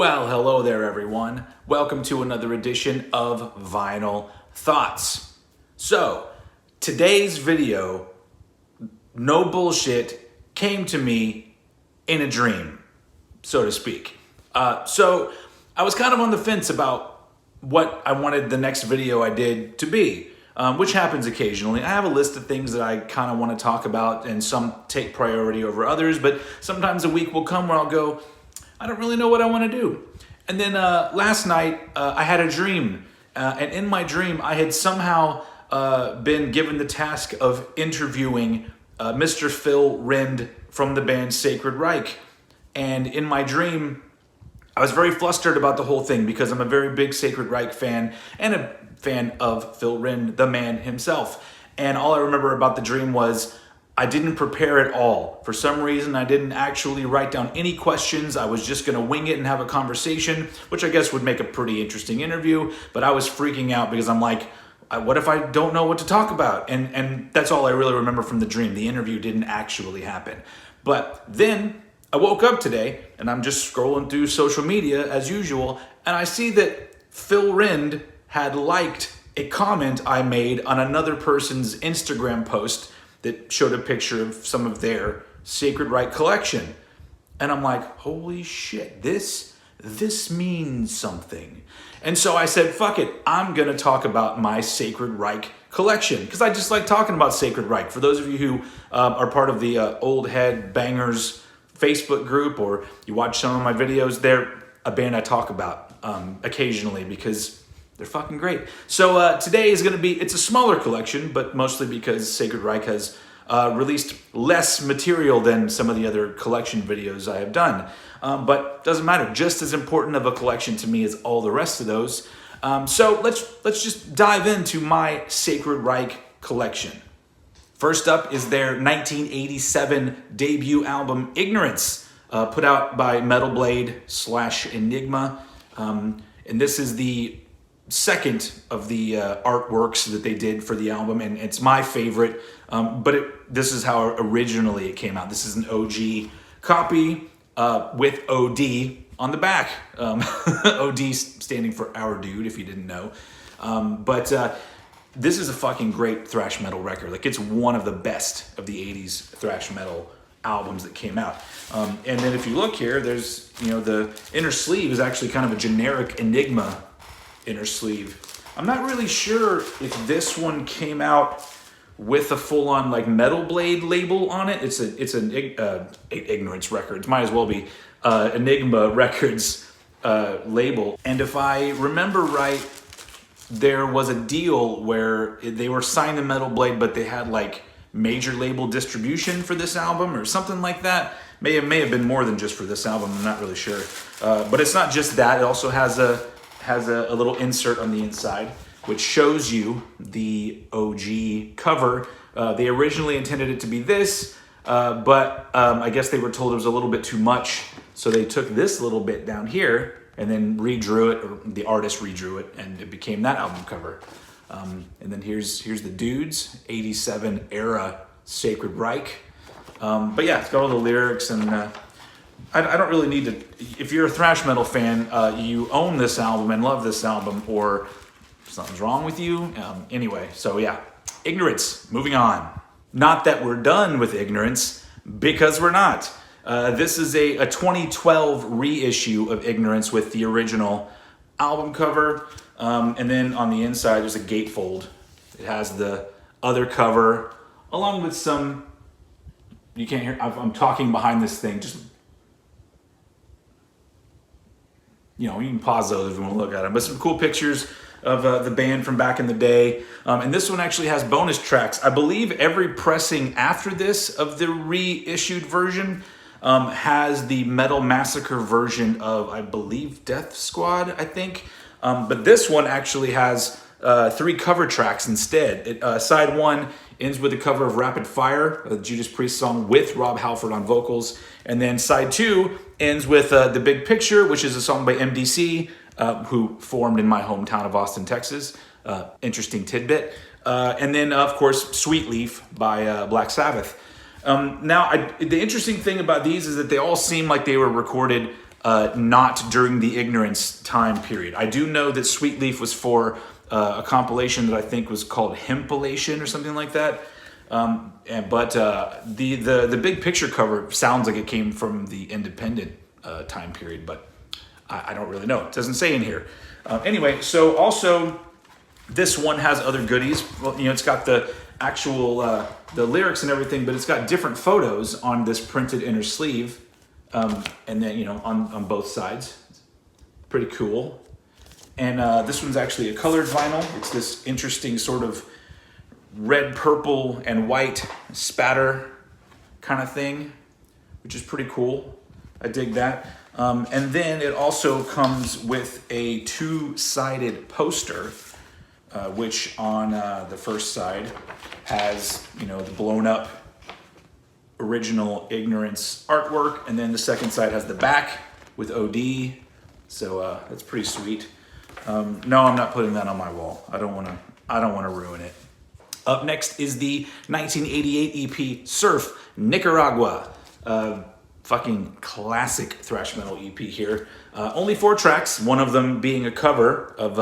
Well, hello there, everyone. Welcome to another edition of Vinyl Thoughts. So, today's video, no bullshit, came to me in a dream, so to speak. So, I was kind of on the fence about what I wanted the next video I did to be, which happens occasionally. I have a list of things that I kind of want to talk about, and some take priority over others, but sometimes a week will come where I'll go, I don't really know what I want to do. And then last night, I had a dream. And in my dream, I had somehow been given the task of interviewing Mr. Phil Rind from the band Sacred Reich. And in my dream, I was very flustered about the whole thing because I'm a very big Sacred Reich fan and a fan of Phil Rind, the man himself. And all I remember about the dream was I didn't prepare at all. For some reason, I didn't actually write down any questions. I was just gonna wing it and have a conversation, which I guess would make a pretty interesting interview. But I was freaking out because I'm like, what if I don't know what to talk about? And that's all I really remember from the dream. The interview didn't actually happen. But then I woke up today and I'm just scrolling through social media as usual. And I see that Phil Rind had liked a comment I made on another person's Instagram post that showed a picture of some of their Sacred Reich collection. And I'm like, holy shit, this means something. And so I said, fuck it, I'm gonna talk about my Sacred Reich collection, because I just like talking about Sacred Reich. For those of you who are part of the Old Head Bangers Facebook group, or you watch some of my videos, they're a band I talk about occasionally because they're fucking great. So today is going to be, it's a smaller collection, but mostly because Sacred Reich has released less material than some of the other collection videos I have done. But doesn't matter, just as important of a collection to me as all the rest of those. So let's just dive into my Sacred Reich collection. First up is their 1987 debut album, Ignorance, put out by Metal Blade / Enigma. And this is the second of the artworks that they did for the album, and it's my favorite, but this is how originally it came out. This is an OG copy with OD on the back. OD standing for Our Dude, if you didn't know. But this is a fucking great thrash metal record. Like, it's one of the best of the 80s thrash metal albums that came out. And then if you look here, there's, the inner sleeve is actually kind of a generic Enigma inner sleeve. I'm not really sure if this one came out with a full-on like Metal Blade label on it. It's an Ignorance Records, might as well be Enigma Records label. And if I remember right, there was a deal where they were signed to Metal Blade, but they had like major label distribution for this album or something like that. May have been more than just for this album. I'm not really sure. But it's not just that. It also has a little insert on the inside, which shows you the OG cover. They originally intended it to be this, but I guess they were told it was a little bit too much, so they took this little bit down here and then redrew it, or the artist redrew it, and it became that album cover. And then here's the dudes, 87 era Sacred Reich. But yeah, it's got all the lyrics, and I don't really need to, if you're a thrash metal fan, you own this album and love this album, or something's wrong with you. Anyway, so yeah, Ignorance, moving on. Not that we're done with Ignorance, because we're not. This is a 2012 reissue of Ignorance with the original album cover. And then on the inside, there's a gatefold. It has the other cover, along with some, you can't hear, I'm talking behind this thing, just, you can pause those if you want to look at them. But some cool pictures of the band from back in the day. And this one actually has bonus tracks. I believe every pressing after this of the reissued version has the Metal Massacre version of, I believe, Death Squad, I think. But this one actually has 3 cover tracks instead. Side 1 ends with a cover of Rapid Fire, a Judas Priest song with Rob Halford on vocals. And then side 2 ends with The Big Picture, which is a song by MDC, who formed in my hometown of Austin, Texas. Interesting tidbit. And then, of course, Sweet Leaf by Black Sabbath. Now, the interesting thing about these is that they all seem like they were recorded not during the Ignorance time period. I do know that Sweet Leaf was for a compilation that I think was called Hempilation or something like that. But the big picture cover sounds like it came from the independent time period, but I don't really know. It doesn't say in here. Anyway, so also this one has other goodies. Well, it's got the actual the lyrics and everything, but it's got different photos on this printed inner sleeve, and then on both sides. Pretty cool. And this one's actually a colored vinyl. It's this interesting sort of red, purple, and white spatter kind of thing, which is pretty cool. I dig that. And then it also comes with a two-sided poster, which on the first side has, the blown up original Ignorance artwork, and then the second side has the back with OD. So that's pretty sweet. No, I'm not putting that on my wall. I don't want to ruin it. Up next is the 1988 EP Surf Nicaragua. Fucking classic thrash metal EP here. Only 4 tracks, one of them being a cover of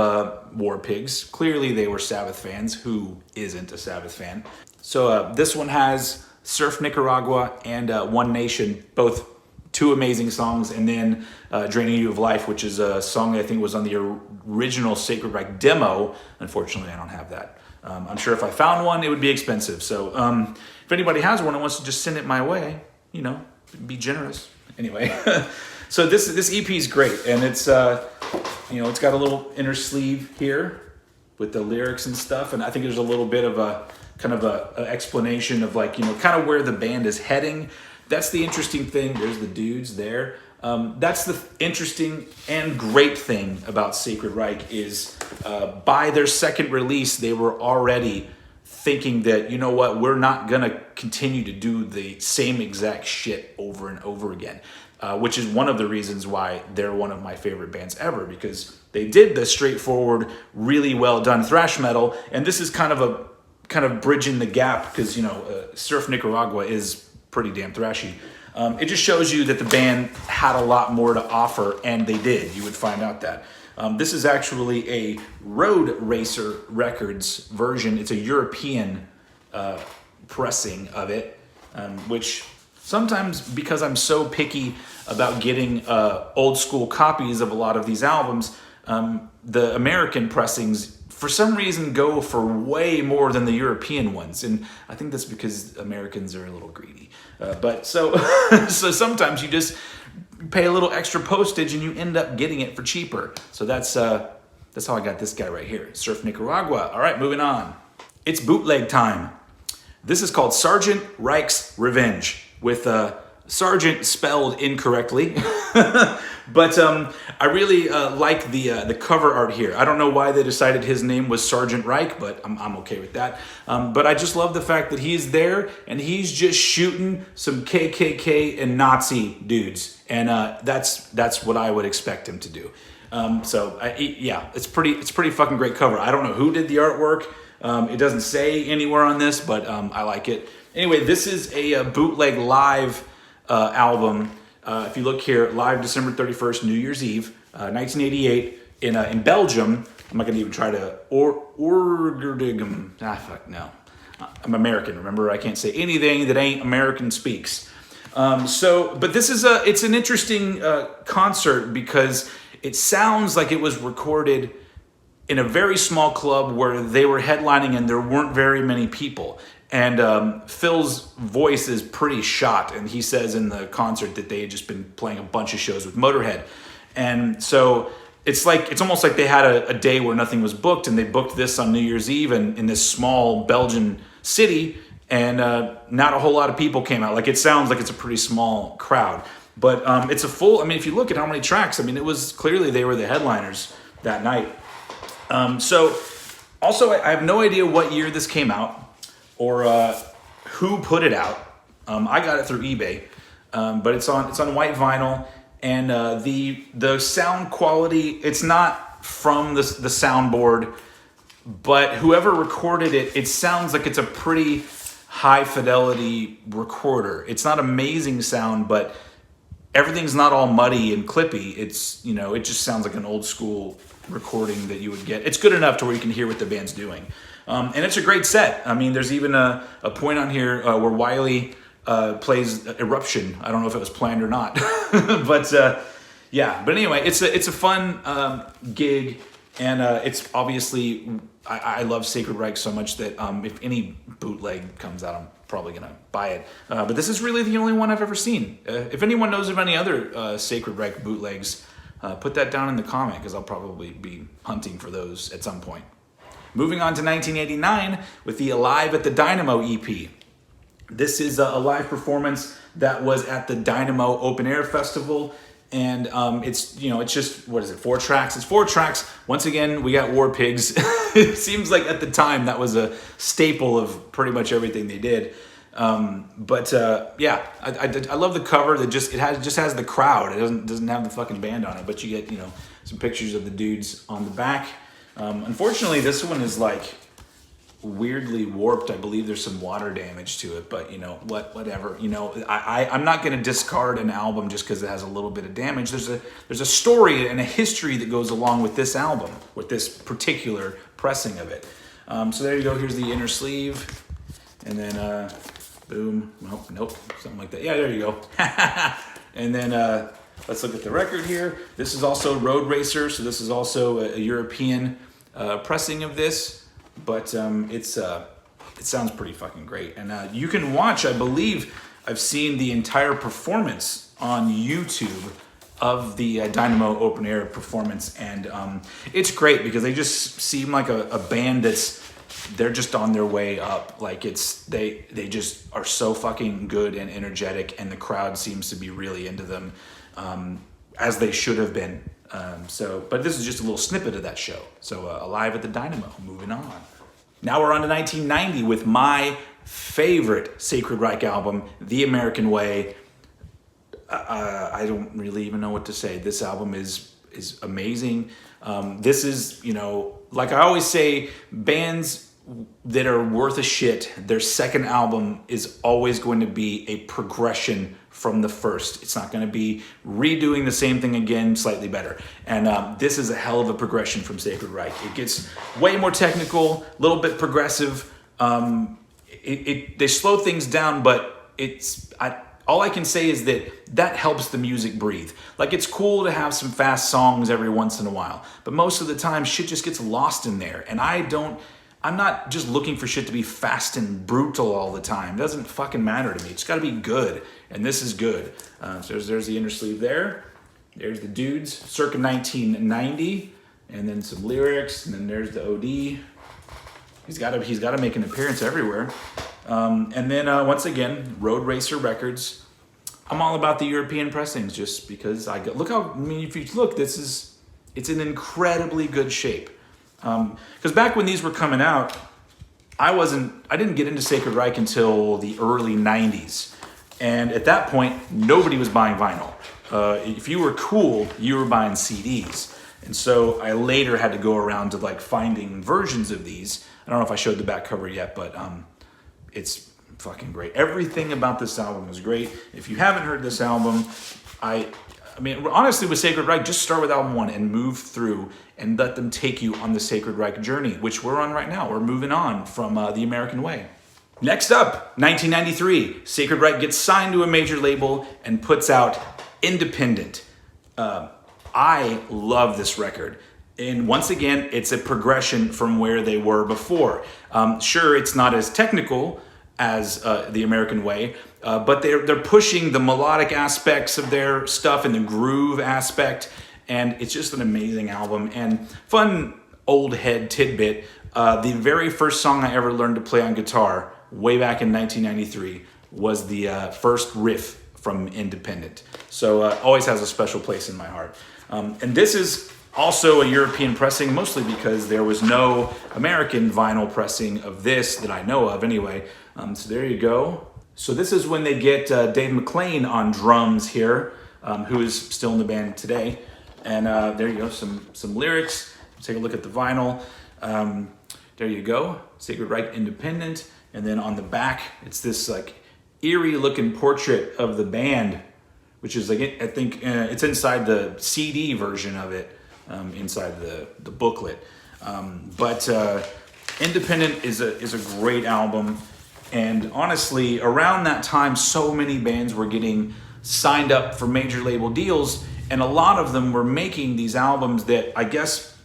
War Pigs. Clearly they were Sabbath fans. Who isn't a Sabbath fan? So this one has Surf Nicaragua and One Nation, both 2 amazing songs, and then Draining You of Life, which is a song I think was on the original Sacred Reich demo. Unfortunately, I don't have that. I'm sure if I found one, it would be expensive. So if anybody has one and wants to just send it my way, be generous. Anyway, so this EP is great, and it's it's got a little inner sleeve here with the lyrics and stuff, and I think there's a little bit of a kind of a explanation of kind of where the band is heading. That's the interesting thing. There's the dudes there. That's the interesting and great thing about Sacred Reich is by their second release, they were already thinking that, we're not going to continue to do the same exact shit over and over again, which is one of the reasons why they're one of my favorite bands ever, because they did the straightforward, really well done thrash metal, and this is kind of bridging the gap because, Surf Nicaragua is pretty damn thrashy. It just shows you that the band had a lot more to offer, and they did. You would find out that. This is actually a Road Racer Records version. It's a European pressing of it, which sometimes, because I'm so picky about getting old school copies of a lot of these albums, the American pressings, for some reason, go for way more than the European ones. And I think that's because Americans are a little greedy. But so sometimes you just pay a little extra postage and you end up getting it for cheaper. So that's how I got this guy right here, Surf Nicaragua. All right, moving on. It's bootleg time. This is called Sergeant Reich's Revenge, with Sergeant spelled incorrectly. But I really like the cover art here. I don't know why they decided his name was Sergeant Reich, but I'm okay with that. But I just love the fact that he's there and he's just shooting some KKK and Nazi dudes, and that's what I would expect him to do. It's pretty fucking great cover. I don't know who did the artwork. It doesn't say anywhere on this, but I like it. Anyway, this is a bootleg live album. If you look here, live December 31st, New Year's Eve, 1988, in Belgium. I'm not going to even try to no. I'm American, remember? I can't say anything that ain't American speaks. But this is it's an interesting concert because it sounds like it was recorded in a very small club where they were headlining and there weren't very many people. And Phil's voice is pretty shot, and he says in the concert that they had just been playing a bunch of shows with Motorhead. And so it's almost like they had a day where nothing was booked, and they booked this on New Year's Eve in this small Belgian city, and not a whole lot of people came out. Like, it sounds like it's a pretty small crowd. But it's a full, if you look at how many tracks, it was clearly they were the headliners that night. So also, I have no idea what year this came out, or who put it out. I got it through eBay, but it's on white vinyl, and the sound quality, it's not from the soundboard, but whoever recorded it, it sounds like it's a pretty high fidelity recorder. It's not amazing sound, but everything's not all muddy and clippy. It's, you know, it just sounds like an old school recording that you would get. It's good enough to where you can hear what the band's doing. And it's a great set. I mean, there's even a point on here where Wiley plays Eruption. I don't know if it was planned or not, but yeah. But anyway, it's a fun gig, and it's obviously I love Sacred Reich so much that if any bootleg comes out, I'm probably gonna buy it. But this is really the only one I've ever seen. If anyone knows of any other Sacred Reich bootlegs, put that down in the comment, because I'll probably be hunting for those at some point. Moving on to 1989 with the Alive at the Dynamo EP. This is a live performance that was at the Dynamo Open Air Festival. And it's, you know, it's just, what is it, 4 tracks? It's 4 tracks. Once again, we got War Pigs. It seems like at the time that was a staple of pretty much everything they did. Yeah, I love the cover. That just has the crowd. It doesn't have the fucking band on it, but you get, you know, some pictures of the dudes on the back. Unfortunately, this one is like weirdly warped. I believe there's some water damage to it, but you know, whatever. You know, I'm not going to discard an album just because it has a little bit of damage. There's a story and a history that goes along with this album, with this particular pressing of it. So there you go. Here's the inner sleeve, and then boom. Nope, something like that. Yeah, there you go. And then let's look at the record here. This is also Road Racer, so this is also a European pressing of this. But it sounds pretty fucking great. And you can watch, I believe, I've seen the entire performance on YouTube of the Dynamo Open Air performance. And it's great because they just seem like a band they're just on their way up. Like they just are so fucking good and energetic, and the crowd seems to be really into them, as they should have been. But this is just a little snippet of that show. So Alive at the Dynamo, moving on. Now we're on to 1990 with my favorite Sacred Reich album, The American Way. I don't really even know what to say. This album is amazing. This is, you know, like I always say, bands that are worth a shit, their second album is always going to be a progression from the first. It's not going to be redoing the same thing again, slightly better. And this is a hell of a progression from Sacred Reich. It gets way more technical, a little bit progressive. They slow things down, but all I can say is that helps the music breathe. Like, it's cool to have some fast songs every once in a while, but most of the time shit just gets lost in there. And I'm not just looking for shit to be fast and brutal all the time. It doesn't fucking matter to me. It's got to be good, and this is good. So there's the inner sleeve there. There's the dudes, circa 1990, and then some lyrics, and then there's the OD. He's got to make an appearance everywhere. And then once again, Road Racer Records. I'm all about the European pressings just because if you look, it's in incredibly good shape. Because back when these were coming out, I didn't get into Sacred Reich until the early 90s. And at that point, nobody was buying vinyl. If you were cool, you were buying CDs. And so I later had to go around to like finding versions of these. I don't know if I showed the back cover yet, but it's fucking great. Everything about this album is great. If you haven't heard this album, I mean, honestly, with Sacred Reich, just start with album 1 and move through and let them take you on the Sacred Reich journey, which we're on right now. We're moving on from The American Way. Next up, 1993, Sacred Reich gets signed to a major label and puts out Independent. I love this record. And once again, it's a progression from where they were before. Sure, it's not as technical as The American Way, but they're pushing the melodic aspects of their stuff and the groove aspect, and it's just an amazing album. And fun old head tidbit, the very first song I ever learned to play on guitar, way back in 1993, was the first riff from Independent. So always has a special place in my heart. And this is also a European pressing, mostly because there was no American vinyl pressing of this that I know of anyway. So there you go. So this is when they get Dave McClain on drums here, who is still in the band today. And there you go, some lyrics. Take a look at the vinyl. There you go, Sacred Reich Independent. And then on the back, it's this like eerie looking portrait of the band which is like, I think it's inside the CD version of it, inside the booklet. But Independent is a great album. And honestly, around that time, so many bands were getting signed up for major label deals, and a lot of them were making these albums that I guess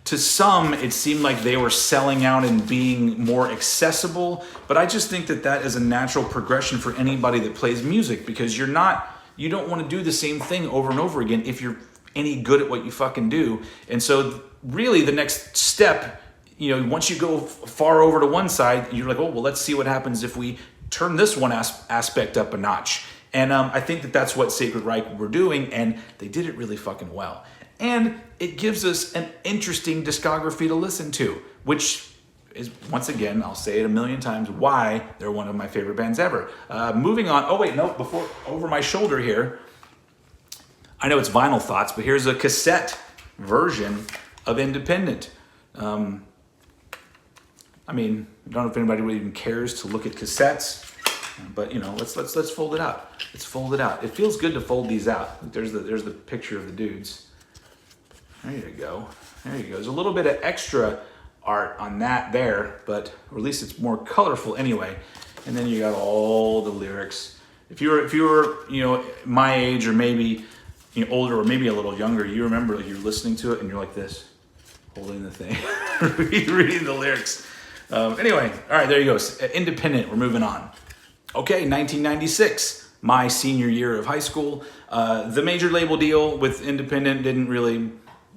to some it seemed like they were selling out and being more accessible. But I just think that is a natural progression for anybody that plays music, because you don't want to do the same thing over and over again if you're any good at what you fucking do. And so really the next step, once you go far over to one side, you're like, oh, well, let's see what happens if we turn this one aspect up a notch. And I think that's what Sacred Reich were doing, and they did it really fucking well. And it gives us an interesting discography to listen to, which is, once again, I'll say it a million times, why they're one of my favorite bands ever. Moving on. Oh, wait, no, before, over my shoulder here, I know it's Vinyl Thoughts, but here's a cassette version of Independent. I don't know if anybody really even cares to look at cassettes, but let's fold it out. Let's fold it out. It feels good to fold these out. There's the picture of the dudes. There you go. There you go. There's a little bit of extra art on that there, but or at least it's more colorful anyway. And then you got all the lyrics. If you were my age, or maybe older, or maybe a little younger, you remember you're listening to it and you're like this, holding the thing, reading the lyrics. Anyway, all right, there you go. Independent, we're moving on. Okay, 1996, my senior year of high school. The major label deal with Independent didn't really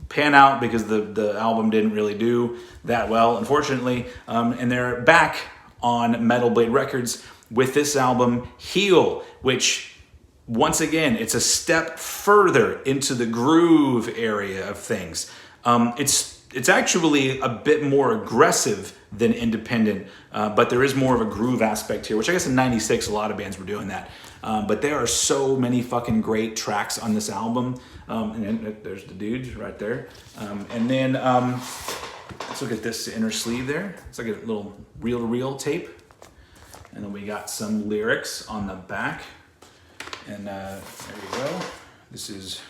pan out because the album didn't really do that well, unfortunately. And they're back on Metal Blade Records with this album, Heal, which, once again, it's a step further into the groove area of things. It's actually a bit more aggressive than Independent, but there is more of a groove aspect here, which I guess in 96, a lot of bands were doing that. But there are so many fucking great tracks on this album. And then there's the dudes right there. And then let's look at this inner sleeve there. It's like a little reel-to-reel tape. And then we got some lyrics on the back. And there you go. This is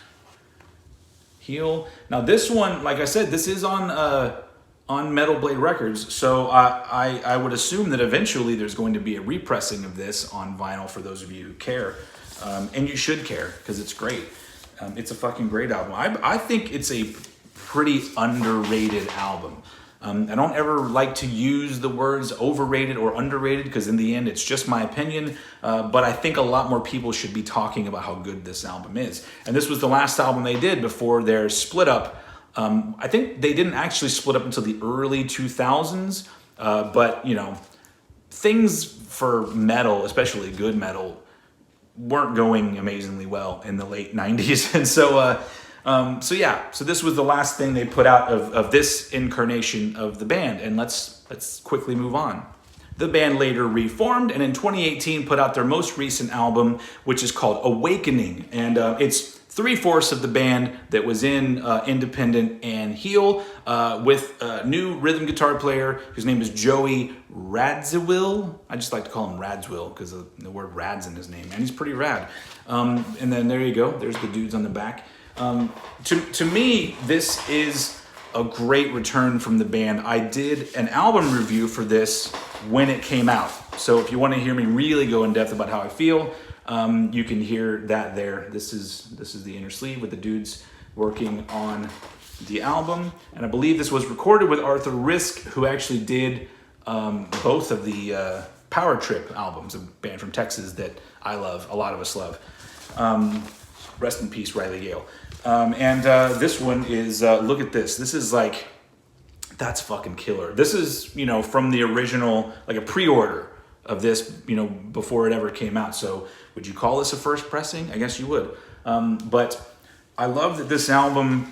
Heal. Now this one, like I said, this is on Metal Blade Records, so I would assume that eventually there's going to be a repressing of this on vinyl for those of you who care, and you should care because it's great. It's a fucking great album. I think it's a pretty underrated album. I don't ever like to use the words overrated or underrated because in the end it's just my opinion, but I think a lot more people should be talking about how good this album is. And this was the last album they did before their split up. I think they didn't actually split up until the early 2000s, but things for metal, especially good metal, weren't going amazingly well in the late 90s. And so this was the last thing they put out of this incarnation of the band. And let's quickly move on. The band later reformed and in 2018 put out their most recent album, which is called Awakening. And it's 3/4 of the band that was in Independent and Heal, with a new rhythm guitar player whose name is Joey Radziwill. I just like to call him Radziwill because of the word rad's in his name, and he's pretty rad. And then there you go. There's the dudes on the back. To me, this is a great return from the band. I did an album review for this when it came out. So if you want to hear me really go in depth about how I feel, you can hear that there. This is the inner sleeve with the dudes working on the album. And I believe this was recorded with Arthur Risk, who actually did both of the Power Trip albums, a band from Texas that I love, a lot of us love. Rest in peace, Riley Gale. And this one is, look at this. This is like, that's fucking killer. This is, from the original, like a pre-order of this, before it ever came out. So would you call this a first pressing? I guess you would. But I love that this album,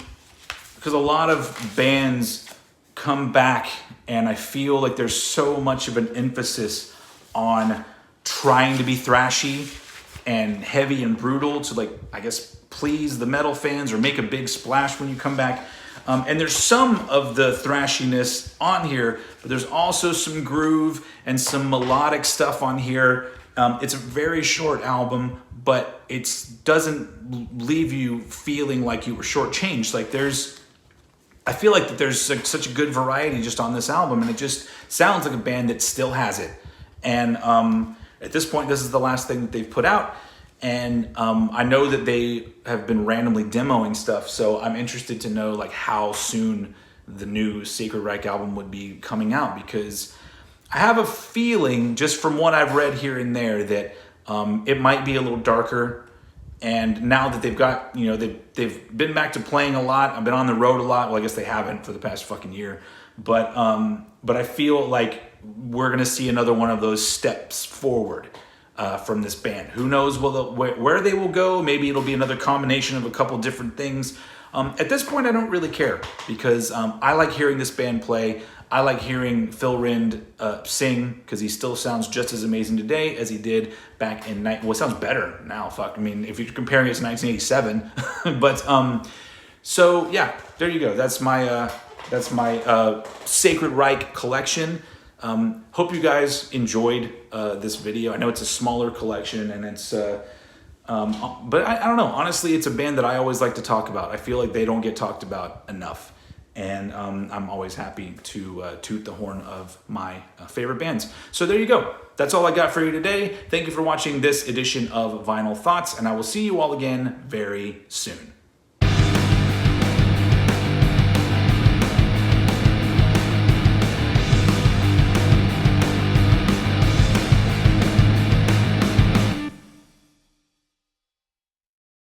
because a lot of bands come back and I feel like there's so much of an emphasis on trying to be thrashy and heavy and brutal to, like, I guess, please the metal fans or make a big splash when you come back. And there's some of the thrashiness on here, but there's also some groove and some melodic stuff on here. It's a very short album, but it doesn't leave you feeling like you were shortchanged. Like I feel like that there's like such a good variety just on this album, and it just sounds like a band that still has it. And at this point, this is the last thing that they've put out. And I know that they have been randomly demoing stuff, so I'm interested to know like how soon the new Sacred Reich album would be coming out, because I have a feeling, just from what I've read here and there, that it might be a little darker. And now that they've got, they've been back to playing a lot. I've been on the road a lot. Well, I guess they haven't for the past fucking year. But I feel like we're going to see another one of those steps forward from this band. Who knows where they will go? Maybe it'll be another combination of a couple different things. At this point, I don't really care, because I like hearing this band play. I like hearing Phil Rind sing, because he still sounds just as amazing today as he did back in well, it sounds better now. Fuck, I mean, if you're comparing it to 1987, but so yeah, there you go. That's my Sacred Reich collection. Hope you guys enjoyed this video. I know it's a smaller collection, and it's but I don't know. Honestly, it's a band that I always like to talk about. I feel like they don't get talked about enough. And I'm always happy to toot the horn of my favorite bands. So there you go. That's all I got for you today. Thank you for watching this edition of Vinyl Thoughts, and I will see you all again very soon.